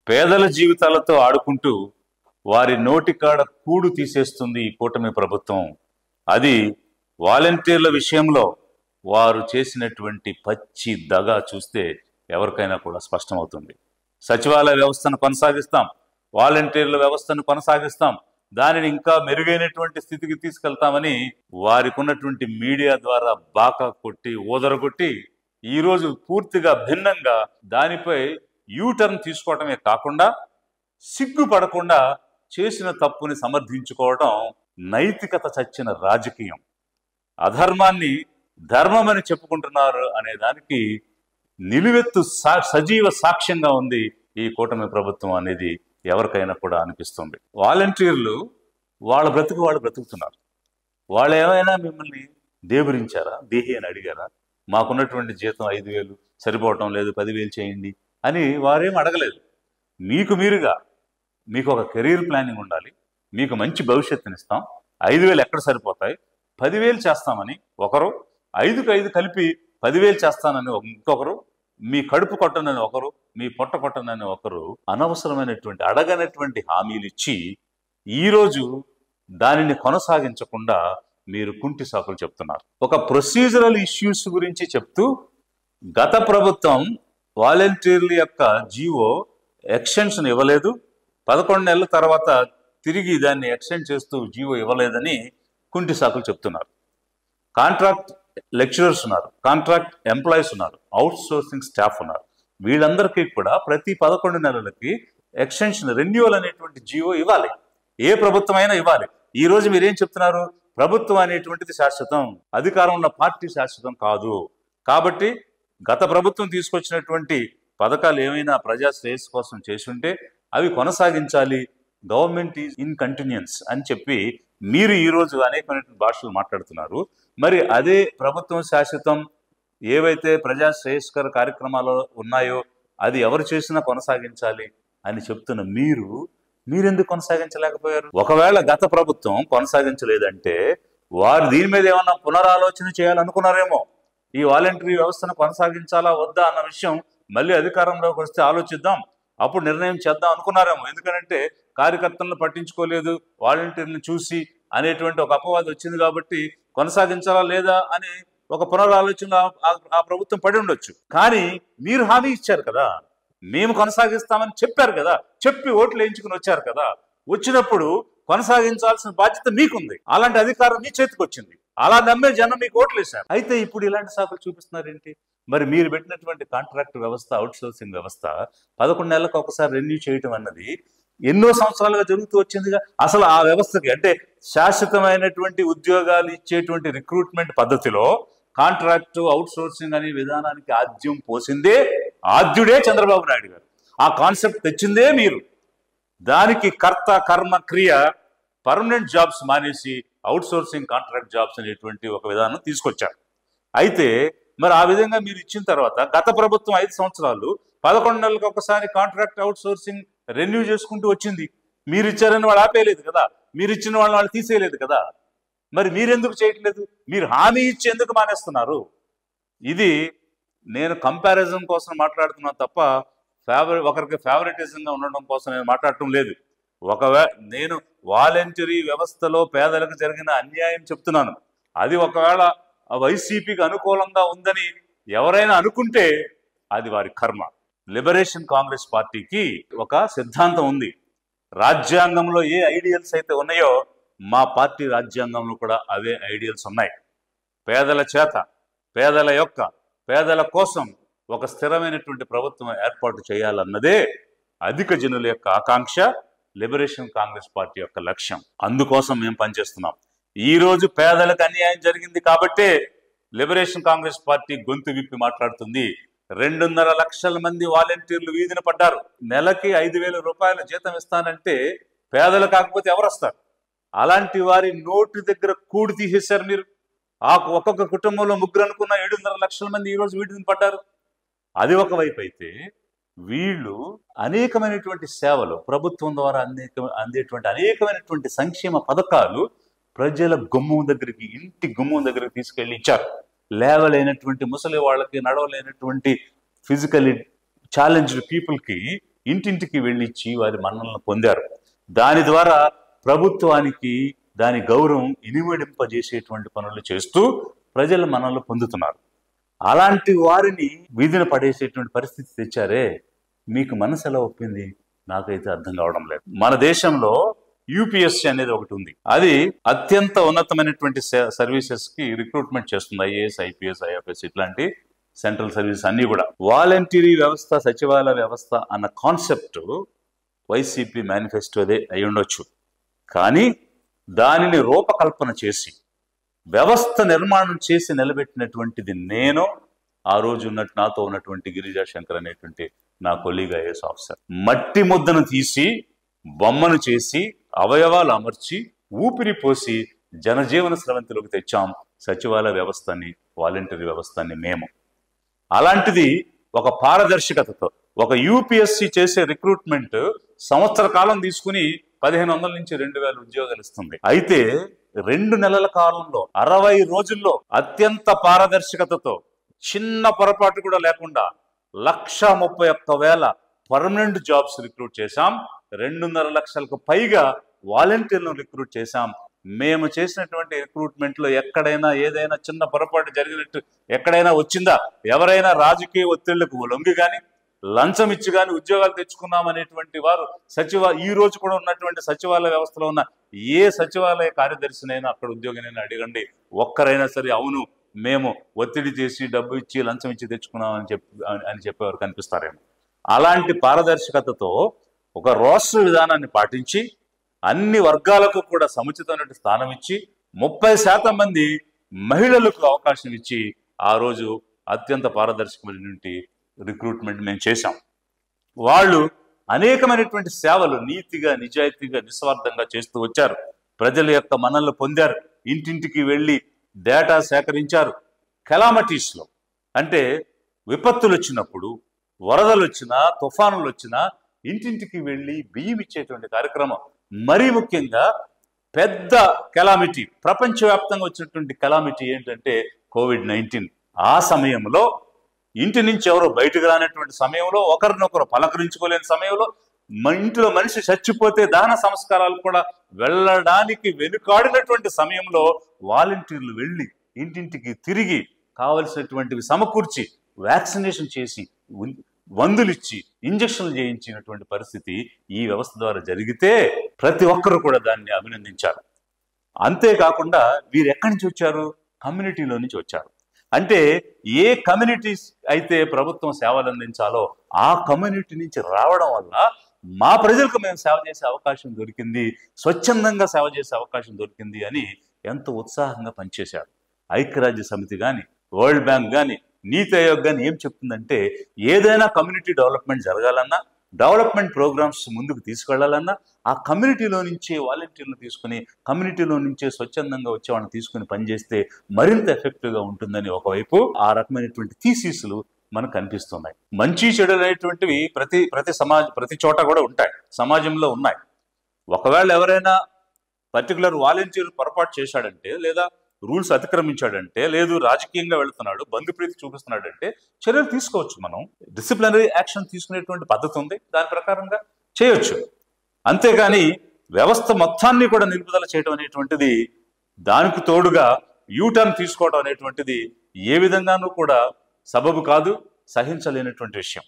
పేదల జీవితాలతో ఆడుకుంటూ వారి నోటికాడ కూడు తీసేస్తుంది ఈ కూటమి ప్రభుత్వం. అది వాలంటీర్ల విషయంలో వారు చేసినటువంటి పచ్చి దగా చూస్తే ఎవరికైనా కూడా స్పష్టమవుతుంది. సచివాలయ వ్యవస్థను కొనసాగిస్తాం, వాలంటీర్ల వ్యవస్థను కొనసాగిస్తాం, దానిని ఇంకా మెరుగైనటువంటి స్థితికి తీసుకెళ్తామని వారికి ఉన్నటువంటి మీడియా ద్వారా బాకా కొట్టి ఊదరగొట్టి ఈరోజు పూర్తిగా భిన్నంగా దానిపై యూటర్న్ తీసుకోవటమే కాకుండా సిగ్గుపడకుండా చేసిన తప్పుని సమర్థించుకోవడం నైతికత చచ్చిన రాజకీయం. అధర్మాన్ని ధర్మం అని చెప్పుకుంటున్నారు అనే దానికి నిలువెత్తు సజీవ సాక్ష్యంగా ఉంది ఈ కూటమి ప్రభుత్వం అనేది ఎవరికైనా కూడా అనిపిస్తుంది. వాలంటీర్లు వాళ్ళ బ్రతుకు వాళ్ళు బ్రతుకుతున్నారు. వాళ్ళు ఏమైనా మిమ్మల్ని దేబురించారా, దేహి అని అడిగారా? మాకున్నటువంటి జీతం 5,000 సరిపోవటం లేదు, 10,000 చేయండి అని వారేం అడగలేదు. మీకు మీరుగా మీకు ఒక కెరీర్ ప్లానింగ్ ఉండాలి, మీకు మంచి భవిష్యత్తునిస్తాం, 5,000 ఎక్కడ సరిపోతాయి, 10,000 చేస్తామని ఒకరు, 5కు 5 కలిపి 10,000 చేస్తానని ఇంకొకరు, మీ కడుపు కొట్టనని ఒకరు, మీ పొట్ట కొట్టనని ఒకరు అనవసరమైనటువంటి అడగనటువంటి హామీలు ఇచ్చి ఈరోజు దానిని కొనసాగించకుండా మీరు కుంటి సాకులు చెప్తున్నారు. ఒక ప్రొసీజరల్ ఇష్యూస్ గురించి చెప్తూ గత ప్రభుత్వం వాలంటీర్ల యొక్క జీవో ఎక్స్టెన్షన్ ఇవ్వలేదు, 11 నెలల తర్వాత తిరిగి దాన్ని ఎక్స్టెండ్ చేస్తూ జీవో ఇవ్వలేదని కుంటి సాకులు చెప్తున్నారు. కాంట్రాక్ట్ లెక్చరర్స్ ఉన్నారు, కాంట్రాక్ట్ ఎంప్లాయీస్ ఉన్నారు, అవుట్ సోర్సింగ్ స్టాఫ్ ఉన్నారు. వీళ్ళందరికీ కూడా ప్రతి 11 నెలలకి ఎక్స్టెన్షన్ రెన్యువల్ అనేటువంటి జీవో ఇవ్వాలి. ఏ ప్రభుత్వం అయినా ఇవ్వాలి. ఈ రోజు మీరేం చెప్తున్నారు? ప్రభుత్వం అనేటువంటిది శాశ్వతం, అధికారం ఉన్న పార్టీ శాశ్వతం కాదు. కాబట్టి గత ప్రభుత్వం తీసుకొచ్చినటువంటి పథకాలు ఏమైనా ప్రజా శ్రేయస్సు కోసం చేసి ఉంటే అవి కొనసాగించాలి, గవర్నమెంట్ ఈజ్ ఇన్ కంటిన్యూన్స్ అని చెప్పి మీరు ఈరోజు అనేకమైనటువంటి భాషలు మాట్లాడుతున్నారు. మరి అదే ప్రభుత్వం శాశ్వతం, ఏవైతే ప్రజా శ్రేయస్కర కార్యక్రమాలు ఉన్నాయో అది ఎవరు చేసినా కొనసాగించాలి అని చెప్తున్న మీరెందుకు కొనసాగించలేకపోయారు? ఒకవేళ గత ప్రభుత్వం కొనసాగించలేదంటే వారు దీని మీద ఏమన్నా పునరాలోచన చేయాలనుకున్నారేమో. ఈ వాలంటరీ వ్యవస్థను కొనసాగించాలా వద్దా అన్న విషయం మళ్ళీ అధికారంలోకి వస్తే ఆలోచిద్దాం, అప్పుడు నిర్ణయం చేద్దాం అనుకున్నారేమో. ఎందుకంటే కార్యకర్తలను పట్టించుకోలేదు, వాలంటీర్లను చూసి అనేటువంటి ఒక అపవాదం వచ్చింది కాబట్టి కొనసాగించాలా లేదా అని ఒక పునరాలోచన ఆ ప్రభుత్వం పడి ఉండొచ్చు. కానీ మీరు హామీ ఇచ్చారు కదా, మేము కొనసాగిస్తామని చెప్పారు కదా, చెప్పి ఓట్లు వేయించుకుని వచ్చారు కదా, వచ్చినప్పుడు కొనసాగించాల్సిన బాధ్యత మీకుంది. అలాంటి అధికారం మీ చేతికి వచ్చింది, అలా నమ్మే జనం మీకు ఓట్లు వేశారు. అయితే ఇప్పుడు ఇలాంటి సాకులు చూపిస్తున్నారు ఏంటి? మరి మీరు పెట్టినటువంటి కాంట్రాక్ట్ వ్యవస్థ, అవుట్ సోర్సింగ్ వ్యవస్థ 11 నెలలకు ఒకసారి రెన్యూ చేయటం అన్నది ఎన్నో సంవత్సరాలుగా జరుగుతూ వచ్చిందిగా. అసలు ఆ వ్యవస్థకి అంటే శాశ్వతమైనటువంటి ఉద్యోగాలు ఇచ్చేటువంటి రిక్రూట్మెంట్ పద్ధతిలో కాంట్రాక్ట్ అవుట్ సోర్సింగ్ అనే విధానానికి ఆద్యం పోసిందే ఆద్యుడే చంద్రబాబు నాయుడు గారు. ఆ కాన్సెప్ట్ తెచ్చిందే మీరు. దానికి కర్త కర్మ క్రియ పర్మనెంట్ జాబ్స్ మానేసి అవుట్ సోర్సింగ్ కాంట్రాక్ట్ జాబ్స్ అనేటువంటి ఒక విధానం తీసుకొచ్చారు. అయితే మరి ఆ విధంగా మీరు ఇచ్చిన తర్వాత గత ప్రభుత్వం 5 సంవత్సరాలు 11 నెలలకు ఒకసారి కాంట్రాక్ట్ అవుట్ సోర్సింగ్ రెన్యూ చేసుకుంటూ వచ్చింది. మీరు ఇచ్చారని వాళ్ళు ఆపేయలేదు కదా, మీరు ఇచ్చిన వాళ్ళు తీసేయలేదు కదా. మరి మీరెందుకు చేయట్లేదు? మీరు హామీ ఇచ్చి ఎందుకు మానేస్తున్నారు? ఇది నేను కంపారిజన్ కోసం మాట్లాడుతున్నాను తప్ప ఒకరికి ఫేవరెటిజంగా ఉండడం కోసం నేను మాట్లాడటం లేదు. నేను వాలంటరీ వ్యవస్థలో పేదలకు జరిగిన అన్యాయం చెప్తున్నాను. అది ఒకవేళ వైసీపీకి అనుకూలంగా ఉందని ఎవరైనా అనుకుంటే అది వారి కర్మ. లిబరేషన్ కాంగ్రెస్ పార్టీకి ఒక సిద్ధాంతం ఉంది. రాజ్యాంగంలో ఏ ఐడియల్స్ అయితే ఉన్నాయో మా పార్టీ రాజ్యాంగంలో కూడా అవే ఐడియల్స్ ఉన్నాయి. పేదల చేత, పేదల కోసం ఒక స్థిరమైనటువంటి ప్రభుత్వం ఏర్పాటు చేయాలన్నదే అధిక జనుల యొక్క ఆకాంక్ష, లిబరేషన్ కాంగ్రెస్ పార్టీ యొక్క లక్ష్యం. అందుకోసం మేము పనిచేస్తున్నాం. ఈ రోజు పేదలకు అన్యాయం జరిగింది కాబట్టే లిబరేషన్ కాంగ్రెస్ పార్టీ గొంతు విప్పి మాట్లాడుతుంది. 2.5 లక్షల మంది వాలంటీర్లు వీధిన పడ్డారు. నెలకి 5,000 రూపాయల జీతం ఇస్తానంటే పేదలు కాకపోతే ఎవరు వస్తారు? అలాంటి వారి నోటి దగ్గర కూడి తీసేశారు మీరు. ఒక్కొక్క కుటుంబంలో 3 అనుకున్న 7.5 లక్షల మంది ఈరోజు వీధిన పడ్డారు. అది ఒకవైపు అయితే వీళ్ళు అనేకమైనటువంటి సేవలు ప్రభుత్వం ద్వారా అందేటువంటి అనేకమైనటువంటి సంక్షేమ పథకాలు ప్రజల గుమ్మం దగ్గరికి, ఇంటి గుమ్మం దగ్గరికి తీసుకెళ్లి ఇచ్చారు. లేవలేనటువంటి ముసలి వాళ్ళకి, నడవలేనటువంటి ఫిజికల్లీ ఛాలెంజ్డ్ పీపుల్కి ఇంటింటికి వెళ్ళిచ్చి వారి మన్ననలను పొందారు. దాని ద్వారా ప్రభుత్వానికి దాని గౌరవం ఇనుమడింపజేసేటువంటి పనులు చేస్తూ ప్రజల మన్ననలు పొందుతున్నారు. అలాంటి వారిని వీధిన పడేసేటువంటి పరిస్థితి తెచ్చారే, మీకు మనసు ఎలా ఒప్పింది? నాకైతే అర్థం కావడం లేదు. మన దేశంలో యూపీఎస్సీ అనేది ఒకటి ఉంది. అది అత్యంత ఉన్నతమైనటువంటి సర్వీసెస్ కి రిక్రూట్మెంట్ చేస్తుంది. ఐఏఎస్, ఐపీఎస్, ఐఎఫ్ఎస్ ఇట్లాంటి సెంట్రల్ సర్వీస్ అన్ని కూడా. వాలంటీరీ వ్యవస్థ, సచివాలయ వ్యవస్థ అన్న కాన్సెప్ట్ వైసీపీ మేనిఫెస్టోదే అయి ఉండొచ్చు. కానీ దానిని రూపకల్పన చేసి వ్యవస్థ నిర్మాణం చేసి నిలబెట్టినటువంటిది నేను, ఆ రోజు నాతో ఉన్నటువంటి గిరిజా శంకర్ అనేటువంటి నా కొలీగ్ ఐఏఎస్ ఆఫీసర్. మట్టి ముద్దను తీసి బొమ్మను చేసి అవయవాలు అమర్చి ఊపిరి పోసి జనజీవన స్రవంతిలోకి తెచ్చాం సచివాలయ వ్యవస్థని, వాలంటీరీ వ్యవస్థని మేము. అలాంటిది ఒక పారదర్శకతతో ఒక యూపీఎస్సీ చేసే రిక్రూట్మెంట్ సంవత్సర కాలం తీసుకుని 1500 నుంచి 2000 ఉద్యోగాలు ఇస్తుంది. అయితే 2 నెలల కాలంలో 60 రోజుల్లో అత్యంత పారదర్శకతతో చిన్న పొరపాటు కూడా లేకుండా 1,31,000 పర్మనెంట్ జాబ్స్ రిక్రూట్ చేశాం. 2.5 లక్షలకు పైగా వాలంటీర్లను రిక్రూట్ చేశాం. మేము చేసినటువంటి రిక్రూట్మెంట్ లో ఎక్కడైనా ఏదైనా చిన్న పొరపాటు జరిగినట్టు ఎక్కడైనా వచ్చిందా? ఎవరైనా రాజకీయ ఒత్తిళ్లకు లొంగి కానీ లంచం ఇచ్చి కానీ ఉద్యోగాలు తెచ్చుకున్నాం అనేటువంటి వారు ఈ రోజు కూడా ఉన్నటువంటి సచివాలయ వ్యవస్థలో ఉన్న ఏ సచివాలయ కార్యదర్శినైనా అక్కడ ఉద్యోగినైనా అడగండి, ఒక్కరైనా సరే అవును మేము ఒత్తిడి చేసి డబ్బు ఇచ్చి లంచం ఇచ్చి తెచ్చుకున్నాం అని చెప్పేవారు కనిపిస్తారేమో. అలాంటి పారదర్శకతతో ఒక రోస్టర్ విధానాన్ని పాటించి అన్ని వర్గాలకు కూడా సముచితమైన స్థానం ఇచ్చి 30% మంది మహిళలకు అవకాశం ఇచ్చి ఆ రోజు అత్యంత పారదర్శకమైనటువంటి రిక్రూట్మెంట్ మేము చేశాం. వాళ్ళు అనేకమైనటువంటి సేవలు నీతిగా, నిజాయితీగా, నిస్వార్థంగా చేస్తూ వచ్చారు. ప్రజల యొక్క మన్ననలు పొందారు. ఇంటింటికి వెళ్ళి డేటా సేకరించారు. కెలామిటీస్లో అంటే విపత్తులు వచ్చినప్పుడు, వరదలు వచ్చినా, తుఫానులు వచ్చినా ఇంటింటికి వెళ్ళి బియ్యం ఇచ్చేటువంటి కార్యక్రమం. మరీ ముఖ్యంగా పెద్ద కెలామిటీ, ప్రపంచవ్యాప్తంగా వచ్చినటువంటి కెలామిటీ ఏంటంటే కోవిడ్-19. ఆ సమయంలో ఇంటి నుంచి ఎవరో బయటకు రానటువంటి సమయంలో, ఒకరినొకరు పలకరించుకోలేని సమయంలో, ఇంట్లో మనిషి చచ్చిపోతే దహన సంస్కారాలు కూడా వెళ్ళడానికి వెనుకాడినటువంటి సమయంలో వాలంటీర్లు వెళ్ళి ఇంటింటికి తిరిగి కావలసినటువంటివి సమకూర్చి వ్యాక్సినేషన్ చేసి మందులు ఇచ్చి ఇంజక్షన్లు చేయించినటువంటి పరిస్థితి ఈ వ్యవస్థ ద్వారా జరిగితే ప్రతి ఒక్కరు కూడా దాన్ని అభినందించారు. అంతేకాకుండా వీరు ఎక్కడి నుంచి వచ్చారు? కమ్యూనిటీలో నుంచి వచ్చారు. అంటే ఏ కమ్యూనిటీస్ అయితే ప్రభుత్వం సేవలు అందించాలో ఆ కమ్యూనిటీ నుంచి రావడం వల్ల మా ప్రజలకు మేము సేవ చేసే అవకాశం దొరికింది, స్వచ్ఛందంగా సేవ చేసే అవకాశం దొరికింది అని ఎంతో ఉత్సాహంగా పనిచేశారు. ఐక్యరాజ్య సమితి కానీ, వరల్డ్ బ్యాంక్ కానీ, నీతి ఆయోగ్ కానీ ఏం చెప్తుందంటే ఏదైనా కమ్యూనిటీ డెవలప్మెంట్ జరగాలన్నా, డెవలప్మెంట్ ప్రోగ్రామ్స్ ముందుకు తీసుకెళ్లాలన్నా ఆ కమ్యూనిటీలో నుంచే వాలంటీర్లు తీసుకుని, కమ్యూనిటీలో నుంచే స్వచ్ఛందంగా వచ్చే వాళ్ళని తీసుకుని పనిచేస్తే మరింత ఎఫెక్టివ్గా ఉంటుందని ఒకవైపు ఆ రకమైనటువంటి థీసిస్లు మనకు కనిపిస్తున్నాయి. మంచి చెడు అనేటువంటివి ప్రతి చోట కూడా ఉంటాయి, సమాజంలో ఉన్నాయి. ఒకవేళ ఎవరైనా పర్టికులర్ వాలంటీర్ పొరపాటు చేశాడంటే, లేదా రూల్స్ అతిక్రమించాడంటే, లేదు రాజకీయంగా వెళుతున్నాడు, బంధుప్రీతి చూపిస్తున్నాడంటే చర్యలు తీసుకోవచ్చు. మనం డిసిప్లినరీ యాక్షన్ తీసుకునేటువంటి పద్ధతి ఉంది, దాని ప్రకారంగా చేయొచ్చు. అంతేగాని వ్యవస్థ మొత్తాన్ని కూడా నిలుపుదల చేయడం అనేటువంటిది, దానికి తోడుగా యూటర్న్ తీసుకోవడం అనేటువంటిది ఏ విధంగానూ కూడా సబబు కాదు, సహించలేనటువంటి విషయం.